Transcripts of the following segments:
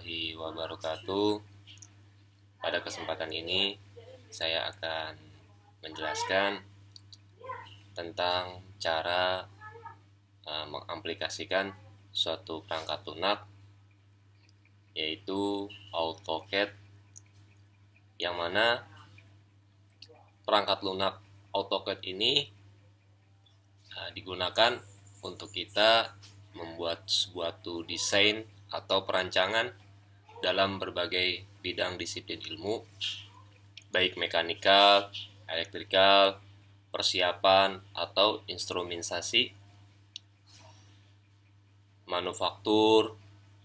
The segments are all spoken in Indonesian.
warahmatullahi wabarakatuh. Pada kesempatan ini saya akan menjelaskan tentang cara mengaplikasikan suatu perangkat lunak, yaitu AutoCAD, yang mana perangkat lunak AutoCAD ini digunakan untuk kita membuat suatu desain atau perancangan dalam berbagai bidang disiplin ilmu, baik mekanikal, elektrikal, persiapan atau instrumentasi, manufaktur,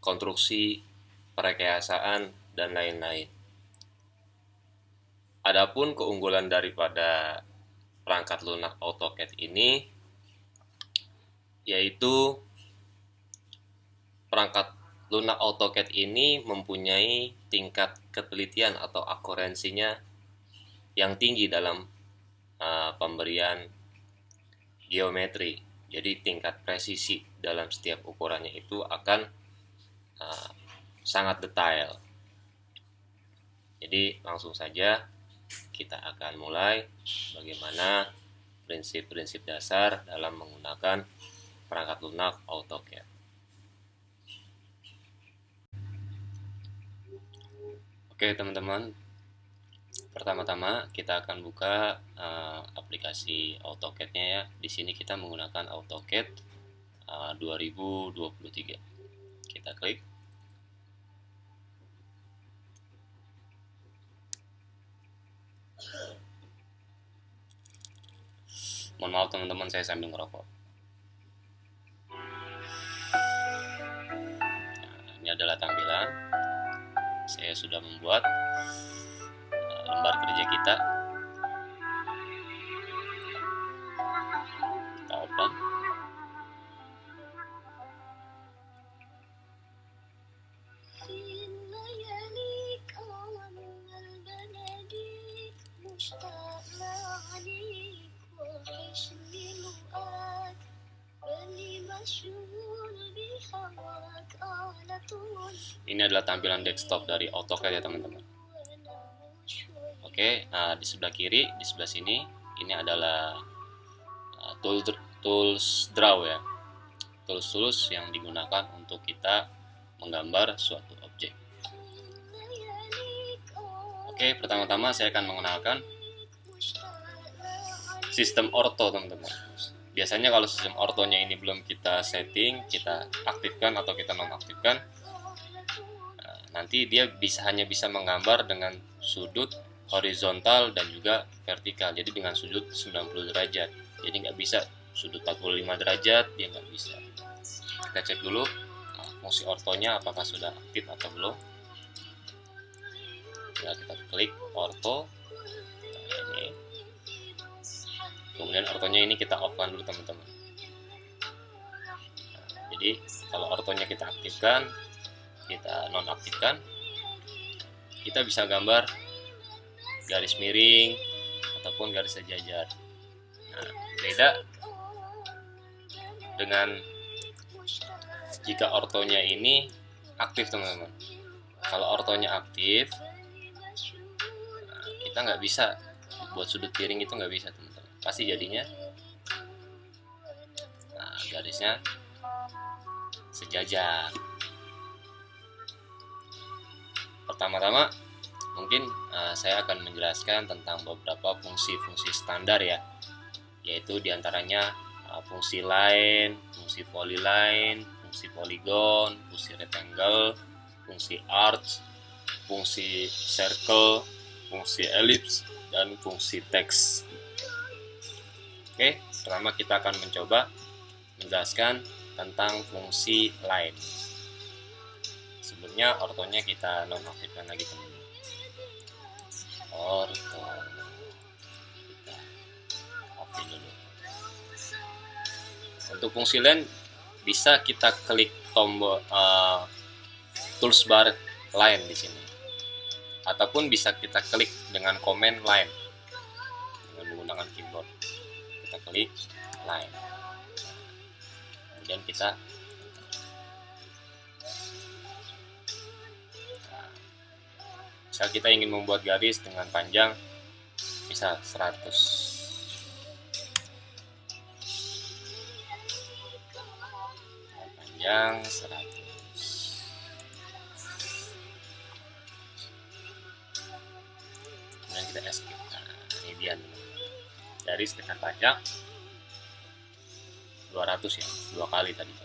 konstruksi, perekayasaan, dan lain-lain. Adapun keunggulan daripada perangkat lunak AutoCAD ini yaitu perangkat lunak AutoCAD ini mempunyai tingkat ketelitian atau akurensinya yang tinggi dalam pemberian geometri. Jadi tingkat presisi dalam setiap ukurannya itu akan sangat detail. Jadi langsung saja kita akan mulai bagaimana prinsip-prinsip dasar dalam menggunakan perangkat lunak AutoCAD. Oke teman-teman, pertama-tama kita akan buka aplikasi AutoCAD-nya ya. Di sini kita menggunakan AutoCAD 2023. Kita klik. Mohon maaf teman-teman, saya sambil ngerokok. Nah, ini adalah tampilan. Saya sudah membuat lembar kerja kita. Kita open. Ini adalah tampilan desktop dari AutoCAD ya teman-teman. Oke, di sebelah kiri, di sebelah sini, ini adalah tools draw ya. Tools yang digunakan untuk kita menggambar suatu objek. Oke, pertama-tama saya akan mengenalkan sistem orto teman-teman. Biasanya kalau sistem ortonya ini belum kita setting, kita aktifkan atau kita nonaktifkan, nanti dia hanya bisa menggambar dengan sudut horizontal dan juga vertikal, jadi dengan sudut 90 derajat. Jadi nggak bisa sudut 45 derajat, dia nggak bisa. Kita cek dulu fungsi ortonya apakah sudah aktif atau belum. Tinggal kita klik orto. Ini. Kemudian ortonya ini kita off-kan dulu teman-teman. Jadi kalau ortonya kita aktifkan, kita nonaktifkan, kita bisa gambar garis miring ataupun garis sejajar. Nah, beda dengan jika ortonya ini aktif teman-teman. Kalau ortonya aktif, kita nggak bisa buat sudut piring, itu nggak bisa teman-teman. Pasti jadinya garisnya sejajar. Pertama-tama mungkin saya akan menjelaskan tentang beberapa fungsi-fungsi standar ya, yaitu diantaranya fungsi line, fungsi polyline, fungsi polygon, fungsi rectangle, fungsi arch, fungsi circle, fungsi ellipse, dan fungsi text. Oke, pertama kita akan mencoba menjelaskan tentang fungsi line. Sebelumnya ortonya kita nonaktifkan lagi teman-teman. Orto kita off dulu. Untuk fungsi line bisa kita klik tombol tools bar line di sini, ataupun bisa kita klik dengan command line dengan menggunakan keyboard. Kita klik line, kemudian kita Misal kita ingin membuat garis dengan panjang misal 100. Panjang 100. Kemudian kita escape. Nah, ini dia garis dengan panjang 200 ya, 2 kali tadi.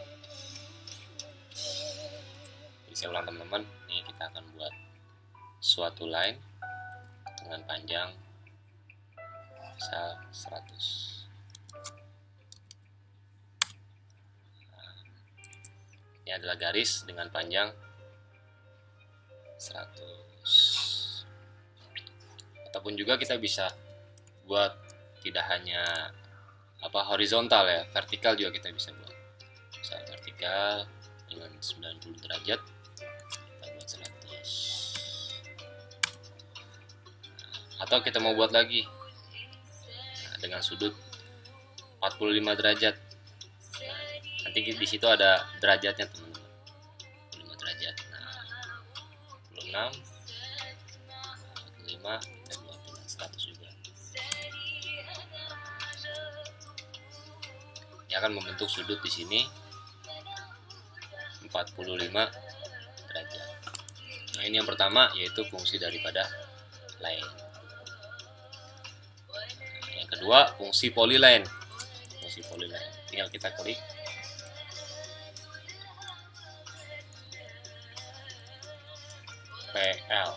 Jadi saya ulang teman-teman, ini kita akan buat suatu line dengan panjang misal 100. Nah, ini adalah garis dengan panjang 100. Ataupun juga kita bisa buat tidak hanya horizontal ya, vertikal juga kita bisa buat. Misalnya vertikal dengan 90 derajat kita buat 100. Atau kita mau buat lagi dengan sudut 45 derajat. Nanti di situ ada derajatnya teman-teman. 45 derajat. Nah, 46, 45, kita buat dengan 100 juga. Ini akan membentuk sudut di sini 45 derajat. Nah, ini yang pertama, yaitu fungsi daripada line. Yang kedua, fungsi polyline. Fungsi polyline. Tinggal kita klik. PL.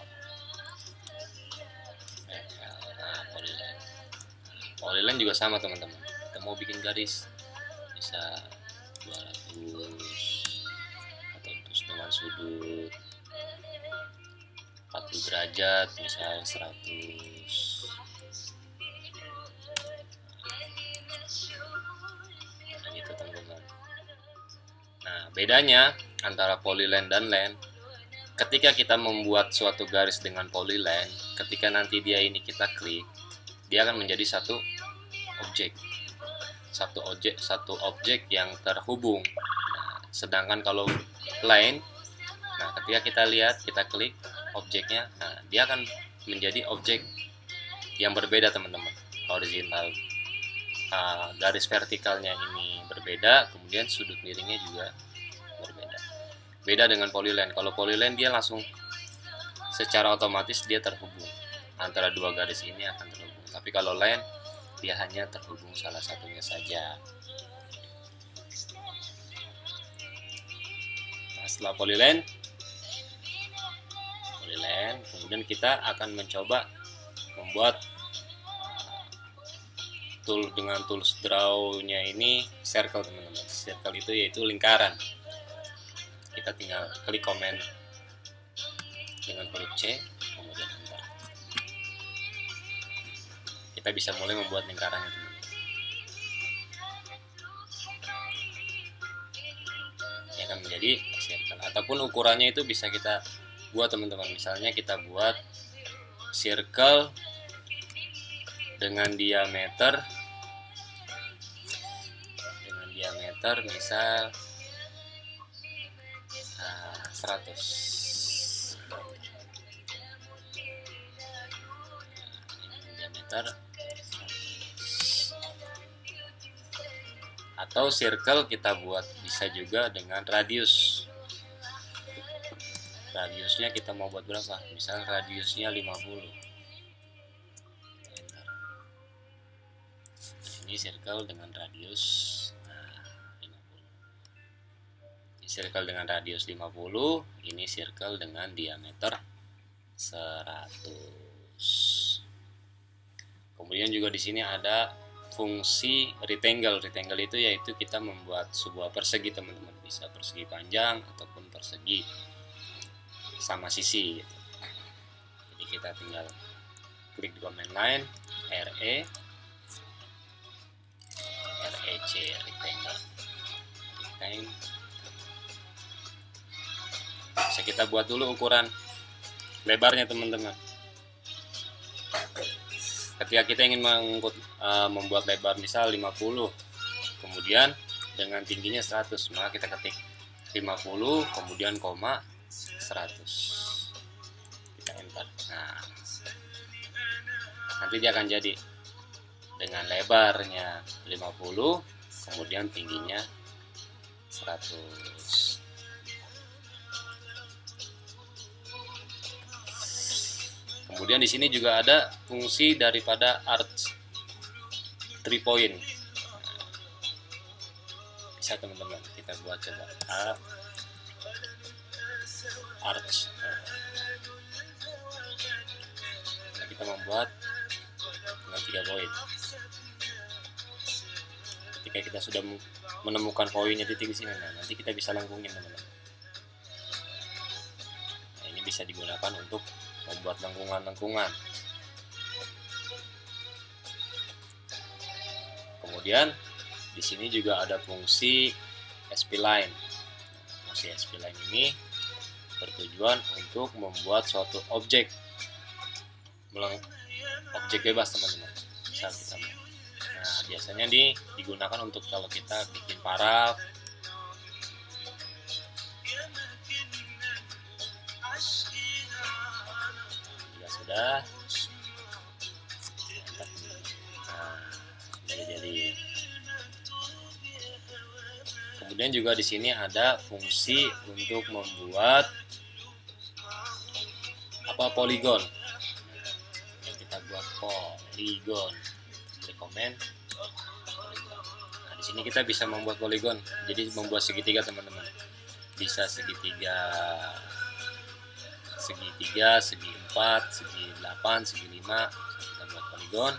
Nah, polyline. Polyline juga sama teman-teman. Kita mau bikin garis bisa 200 atau terus dengan sudut 40 derajat misalnya 100. Nah, gitu teman-teman. Nah, bedanya antara polyline dan line, ketika kita membuat suatu garis dengan polyline, ketika nanti dia ini kita klik, dia akan menjadi satu objek yang terhubung. Nah, sedangkan kalau line, nah ketika kita lihat, kita klik objeknya, nah dia akan menjadi objek yang berbeda teman-teman. Horizontal, garis vertikalnya ini berbeda, kemudian sudut miringnya juga berbeda. Beda dengan polyline. Kalau polyline dia langsung secara otomatis dia terhubung, antara dua garis ini akan terhubung. Tapi kalau line dia hanya terhubung salah satunya saja. Nah, setelah polyline, kemudian kita akan mencoba membuat dengan tools draw-nya ini circle teman-teman. Circle itu yaitu lingkaran. Kita tinggal klik komen dengan huruf C, kemudian enter. Kita bisa mulai membuat lingkarannya teman-teman. Ini akan menjadi circle. Ataupun ukurannya itu bisa kita buat teman-teman. Misalnya kita buat circle dengan diameter misal 100. Diameter 100. Atau circle kita buat bisa juga dengan radius. Radiusnya kita mau buat berapa? Misal radiusnya 50. Ini circle dengan radius 50. Ini circle dengan radius 50. Ini circle dengan diameter 100. Kemudian juga di sini ada fungsi rectangle. Rectangle itu yaitu kita membuat sebuah persegi teman-teman. Bisa persegi panjang ataupun persegi sama sisi gitu. Jadi kita tinggal klik di command line REC rectangle. Bisa kita buat dulu ukuran lebarnya teman-teman. Ketika kita ingin membuat lebar misal 50, kemudian dengan tingginya 100, maka kita ketik 50 kemudian koma 100. Kita enter. Nah, nanti dia akan jadi dengan lebarnya 50, kemudian tingginya 100. Kemudian di sini juga ada fungsi daripada arch 3 point. Bisa teman-teman kita buat coba arch. Nah, kita membuat dengan 3 poin. Ketika kita sudah menemukan poinnya titik di sini, nah, nanti kita bisa lengkungin teman-teman. Nah, ini bisa digunakan untuk membuat lengkungan-lengkungan. Kemudian di sini juga ada fungsi SP line. Fungsi SP line ini bertujuan untuk membuat suatu objek bebas teman-teman. Nah, biasanya digunakan untuk kalau kita bikin paraf, jika sudah, nah, jadi. Kemudian juga di sini ada fungsi untuk membuat poligon. Yang kita buat poligon. Klik komen. Nah, di sini kita bisa membuat poligon. Jadi membuat segitiga teman-teman. Bisa segitiga, segi 4, segi 8, segi 5. Kita buat poligon.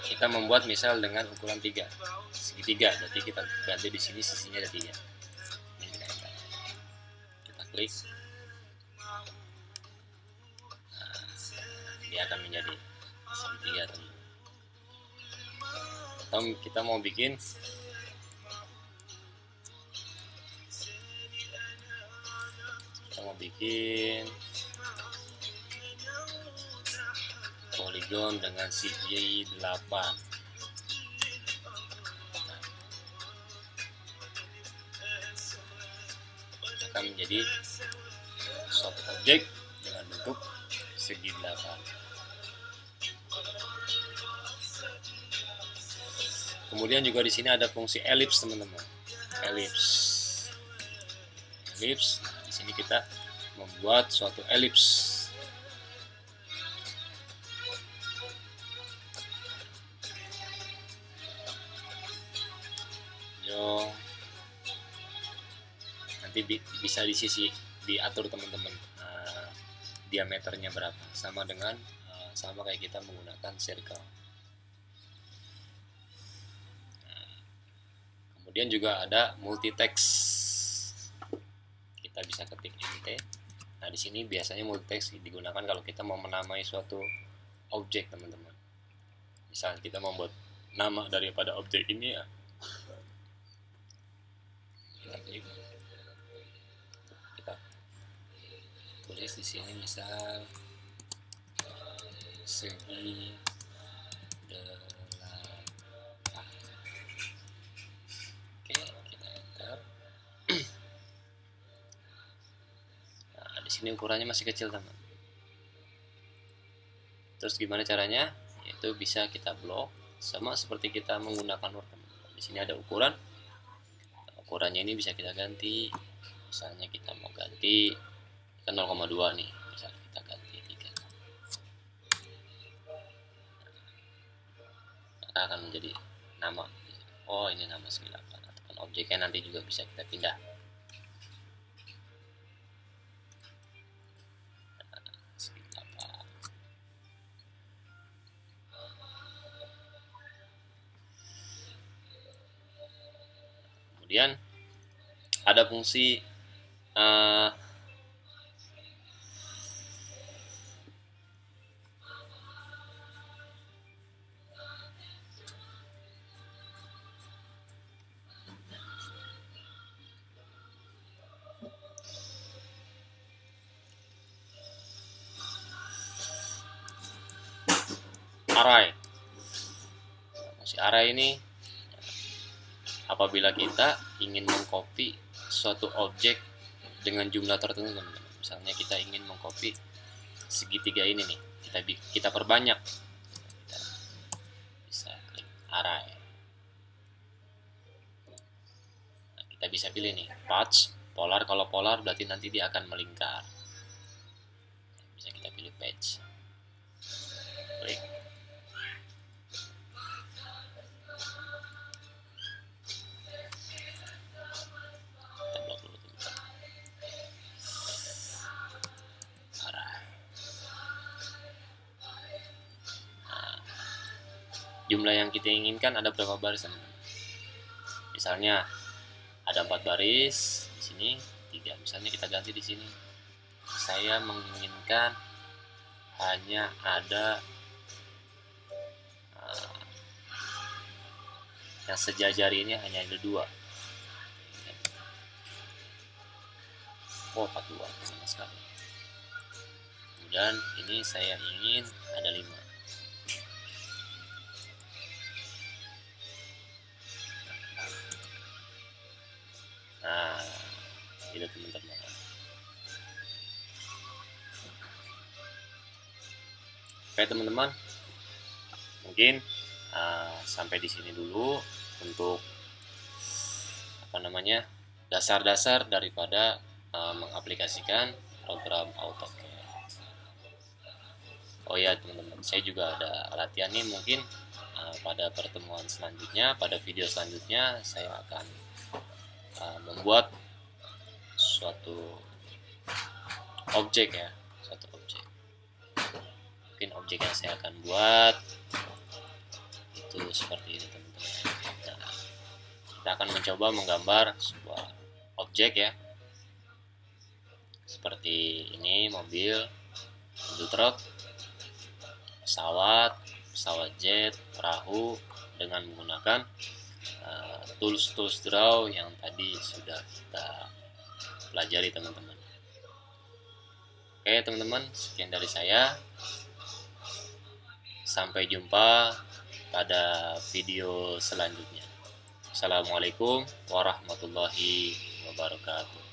Kita membuat misal dengan ukuran 3, segitiga, berarti kita ganti di sini sisinya ada 3. Ini kita klik, nah, dia akan menjadi segitiga teman. Atau kita mau bikin poligon dengan segi 8. Akan menjadi suatu objek dengan bentuk segi 8. Kemudian juga di sini ada fungsi elips teman-teman. Elips. Nah, di sini kita membuat suatu elips. Nanti bisa di sisi diatur teman-teman, diameternya berapa, sama kayak kita menggunakan circle. Kemudian juga ada multitext, kita bisa ketik int. Nah, di sini biasanya multitext digunakan kalau kita mau menamai suatu objek teman-teman. Misal kita membuat nama daripada objek ini, ya kita tulis di sini misal segi 8. Oke, kita enter. Nah, di sini ukurannya masih kecil teman. Terus gimana caranya? Yaitu bisa kita blok, sama seperti kita menggunakan Word teman. Di sini ada ukurannya ini bisa kita ganti. Misalnya kita mau ganti kan 0,2 nih, misalnya kita ganti 3. Maka akan menjadi nama. Oh, ini nama segi 8. Ataupun objeknya nanti juga bisa kita pindah. Segi 8. Kemudian ada fungsi array. Fungsi array ini apabila kita ingin mengcopy suatu objek dengan jumlah tertentu, misalnya kita ingin mengcopy segitiga ini nih, kita perbanyak. Kita bisa klik array. Nah, kita bisa pilih nih patch polar. Kalau polar berarti nanti dia akan melingkar. Bisa kita pilih patch, klik. Kita blok dulu teman-teman. Jumlah yang kita inginkan ada berapa baris teman-teman? Misalnya ada 4 baris, di sini 3. Misalnya kita ganti di sini. Saya menginginkan hanya ada yang sejajar ini hanya ada 2. Oh, 42 sama sekali. Kemudian ini saya ingin ada 5. Nah, itu teman-teman. Oke teman-teman, mungkin sampai di sini dulu untuk dasar-dasar daripada mengaplikasikan program AutoCAD. Oh ya teman-teman, saya juga ada latihan nih, mungkin pada pertemuan selanjutnya, pada video selanjutnya saya akan membuat suatu objek ya, mungkin objek yang saya akan buat itu seperti ini teman-teman. Nah, kita akan mencoba menggambar sebuah objek ya, seperti ini, mobil truk, pesawat jet, perahu, dengan menggunakan tools draw yang tadi sudah kita pelajari teman-teman. Oke teman-teman, sekian dari saya. Sampai jumpa pada video selanjutnya. Assalamualaikum warahmatullahi wabarakatuh.